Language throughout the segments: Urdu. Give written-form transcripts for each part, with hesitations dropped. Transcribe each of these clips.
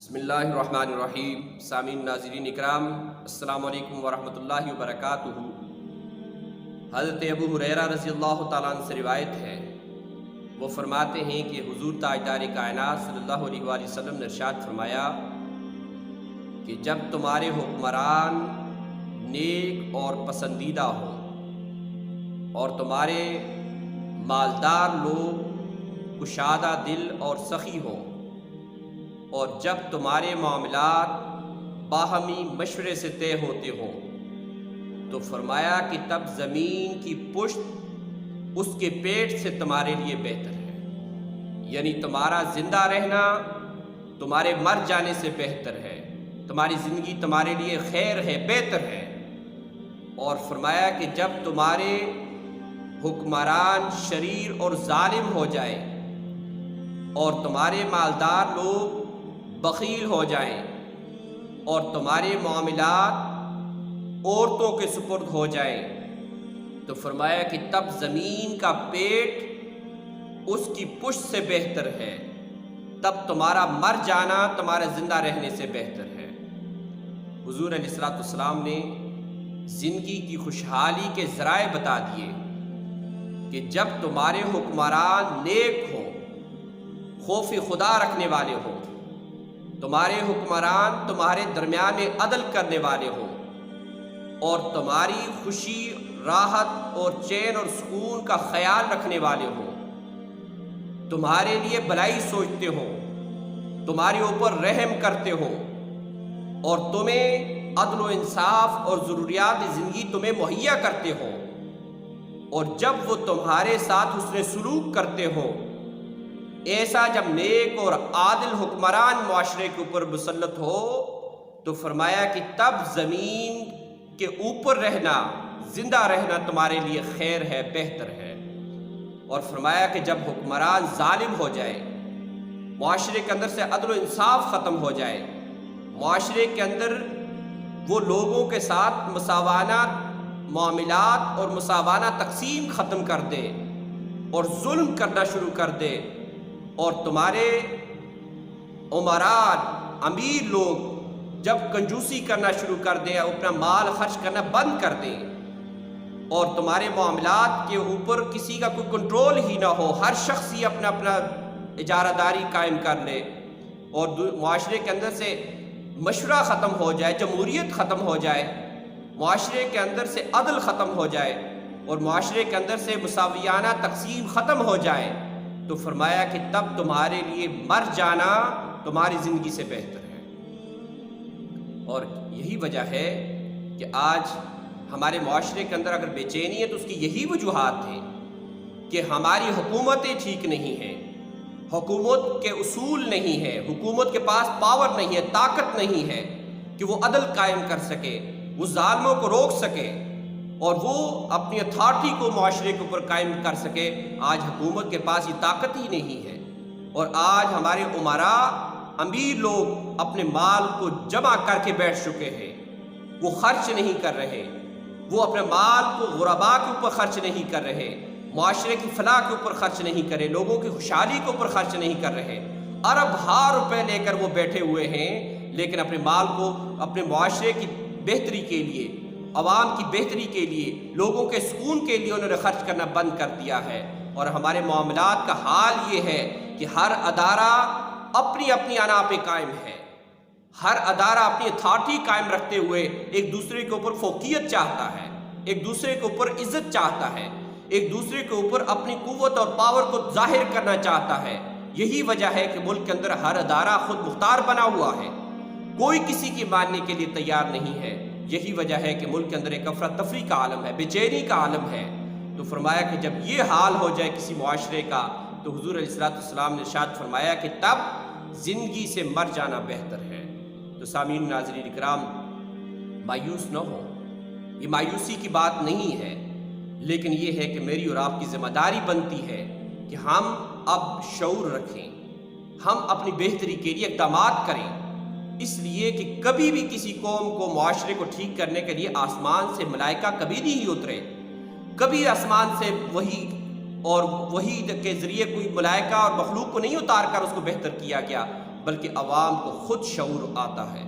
بسم اللہ الرحمن الرحیم۔ سامعین ناظرین اکرام، السلام علیکم ورحمۃ اللہ وبرکاتہ۔ حضرت ابو ہریرہ رضی اللہ تعالیٰ عنہ سے روایت ہے، وہ فرماتے ہیں کہ حضور تاجدار کائنات صلی اللہ علیہ وآلہ وسلم نے ارشاد فرمایا کہ جب تمہارے حکمران نیک اور پسندیدہ ہوں اور تمہارے مالدار لوگ کشادہ دل اور سخی ہوں، اور جب تمہارے معاملات باہمی مشورے سے طے ہوتے ہوں، تو فرمایا کہ تب زمین کی پشت اس کے پیٹ سے تمہارے لیے بہتر ہے، یعنی تمہارا زندہ رہنا تمہارے مر جانے سے بہتر ہے، تمہاری زندگی تمہارے لیے خیر ہے، بہتر ہے۔ اور فرمایا کہ جب تمہارے حکمران شریر اور ظالم ہو جائے اور تمہارے مالدار لوگ بخیل ہو جائیں اور تمہارے معاملات عورتوں کے سپرد ہو جائیں، تو فرمایا کہ تب زمین کا پیٹ اس کی پشت سے بہتر ہے، تب تمہارا مر جانا تمہارا زندہ رہنے سے بہتر ہے۔ حضور علیہ الصلوۃ والسلام نے زندگی کی خوشحالی کے ذرائع بتا دیے کہ جب تمہارے حکمران نیک ہوں، خوف خدا رکھنے والے ہوں، تمہارے حکمران تمہارے درمیان میں عدل کرنے والے ہوں، اور تمہاری خوشی، راحت اور چین اور سکون کا خیال رکھنے والے ہوں، تمہارے لیے بھلائی سوچتے ہوں، تمہارے اوپر رحم کرتے ہوں، اور تمہیں عدل و انصاف اور ضروریات زندگی تمہیں مہیا کرتے ہوں، اور جب وہ تمہارے ساتھ حسن سلوک کرتے ہوں، ایسا جب نیک اور عادل حکمران معاشرے کے اوپر مسلط ہو، تو فرمایا کہ تب زمین کے اوپر رہنا، زندہ رہنا تمہارے لیے خیر ہے، بہتر ہے۔ اور فرمایا کہ جب حکمران ظالم ہو جائے، معاشرے کے اندر سے عدل و انصاف ختم ہو جائے، معاشرے کے اندر وہ لوگوں کے ساتھ مساوانہ معاملات اور مساوانہ تقسیم ختم کر دے اور ظلم کرنا شروع کر دے، اور تمہارے عمران، امیر لوگ جب کنجوسی کرنا شروع کر دیں، اپنا مال خرچ کرنا بند کر دیں، اور تمہارے معاملات کے اوپر کسی کا کوئی کنٹرول ہی نہ ہو، ہر شخص ہی اپنا اپنا اجارہ داری قائم کر لے، اور معاشرے کے اندر سے مشورہ ختم ہو جائے، جمہوریت ختم ہو جائے، معاشرے کے اندر سے عدل ختم ہو جائے، اور معاشرے کے اندر سے مساویانہ تقسیم ختم ہو جائے، تو فرمایا کہ تب تمہارے لیے مر جانا تمہاری زندگی سے بہتر ہے۔ اور یہی وجہ ہے کہ آج ہمارے معاشرے کے اندر اگر بے چینی ہے تو اس کی یہی وجوہات ہیں کہ ہماری حکومتیں ٹھیک نہیں ہیں، حکومت کے اصول نہیں ہے، حکومت کے پاس پاور نہیں ہے، طاقت نہیں ہے کہ وہ عدل قائم کر سکے، وہ ظالموں کو روک سکے، اور وہ اپنی اتھارٹی کو معاشرے کے اوپر قائم کر سکے۔ آج حکومت کے پاس یہ طاقت ہی نہیں ہے، اور آج ہمارے عمراء، امیر لوگ اپنے مال کو جمع کر کے بیٹھ چکے ہیں، وہ خرچ نہیں کر رہے، وہ اپنے مال کو غرباء کے اوپر خرچ نہیں کر رہے، معاشرے کی فلاح کے اوپر خرچ نہیں کرے، لوگوں کی خوشحالی کے اوپر خرچ نہیں کر رہے، ارب ہار روپے لے کر وہ بیٹھے ہوئے ہیں، لیکن اپنے مال کو اپنے معاشرے کی بہتری کے لیے، عوام کی بہتری کے لیے، لوگوں کے سکون کے لیے انہوں نے خرچ کرنا بند کر دیا ہے۔ اور ہمارے معاملات کا حال یہ ہے کہ ہر ادارہ اپنی اپنی انا پہ قائم ہے، ہر ادارہ اپنی اتھارٹی قائم رکھتے ہوئے ایک دوسرے کے اوپر فوقیت چاہتا ہے، ایک دوسرے کے اوپر عزت چاہتا ہے، ایک دوسرے کے اوپر اپنی قوت اور پاور کو ظاہر کرنا چاہتا ہے۔ یہی وجہ ہے کہ ملک کے اندر ہر ادارہ خود مختار بنا ہوا ہے، کوئی کسی کی ماننے کے لیے تیار نہیں ہے۔ یہی وجہ ہے کہ ملک کے اندر ایک افراتفری کا عالم ہے، بے چینی کا عالم ہے۔ تو فرمایا کہ جب یہ حال ہو جائے کسی معاشرے کا، تو حضور علیہ الصلوۃ والسلام نے ارشاد فرمایا کہ تب زندگی سے مر جانا بہتر ہے۔ تو سامعین ناظرین اکرام، مایوس نہ ہو، یہ مایوسی کی بات نہیں ہے، لیکن یہ ہے کہ میری اور آپ کی ذمہ داری بنتی ہے کہ ہم اب شعور رکھیں، ہم اپنی بہتری کے لیے اقدامات کریں، اس لیے کہ کبھی بھی کسی قوم کو، معاشرے کو ٹھیک کرنے کے لیے آسمان سے ملائکہ کبھی نہیں اترے، کبھی آسمان سے وحی اور وحی کے ذریعے کوئی ملائکہ اور مخلوق کو نہیں اتار کر اس کو بہتر کیا گیا، بلکہ عوام کو خود شعور آتا ہے،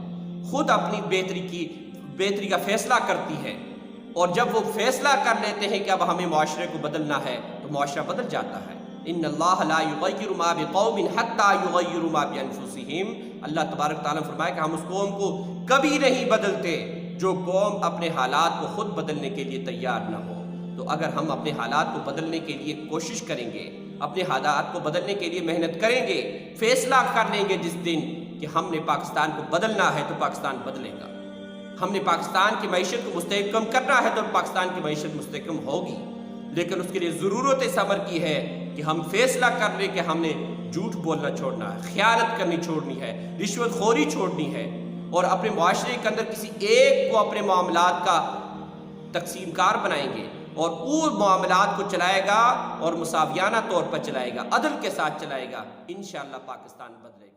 خود اپنی بہتری کا فیصلہ کرتی ہے، اور جب وہ فیصلہ کر لیتے ہیں کہ اب ہمیں معاشرے کو بدلنا ہے تو معاشرہ بدل جاتا ہے۔ ان اللہ لا یغیر ما بقوم حتی یغیروا ما بانفسہم، اللہ تبارک تعالیٰ نے فرمایا کہ ہم اس قوم کو کبھی نہیں بدلتے جو قوم اپنے حالات کو خود بدلنے کے لیے تیار نہ ہو۔ تو اگر ہم اپنے حالات کو بدلنے کے لیے کوشش کریں گے، اپنے حالات کو بدلنے کے لیے محنت کریں گے، فیصلہ کر لیں گے جس دن کہ ہم نے پاکستان کو بدلنا ہے تو پاکستان بدلے گا، ہم نے پاکستان کی معیشت کو مستحکم کرنا ہے تو پاکستان کی معیشت مستحکم ہوگی۔ لیکن اس کے لیے ضرورت اس امر کی ہے کہ ہم فیصلہ کر لیں کہ ہم نے جھوٹ بولنا چھوڑنا ہے، خیانت کرنی چھوڑنی ہے، رشوت خوری چھوڑنی ہے، اور اپنے معاشرے کے اندر کسی ایک کو اپنے معاملات کا تقسیم کار بنائیں گے اور وہ معاملات کو چلائے گا اور مساویانہ طور پر چلائے گا، عدل کے ساتھ چلائے گا، انشاءاللہ پاکستان بدلے گا۔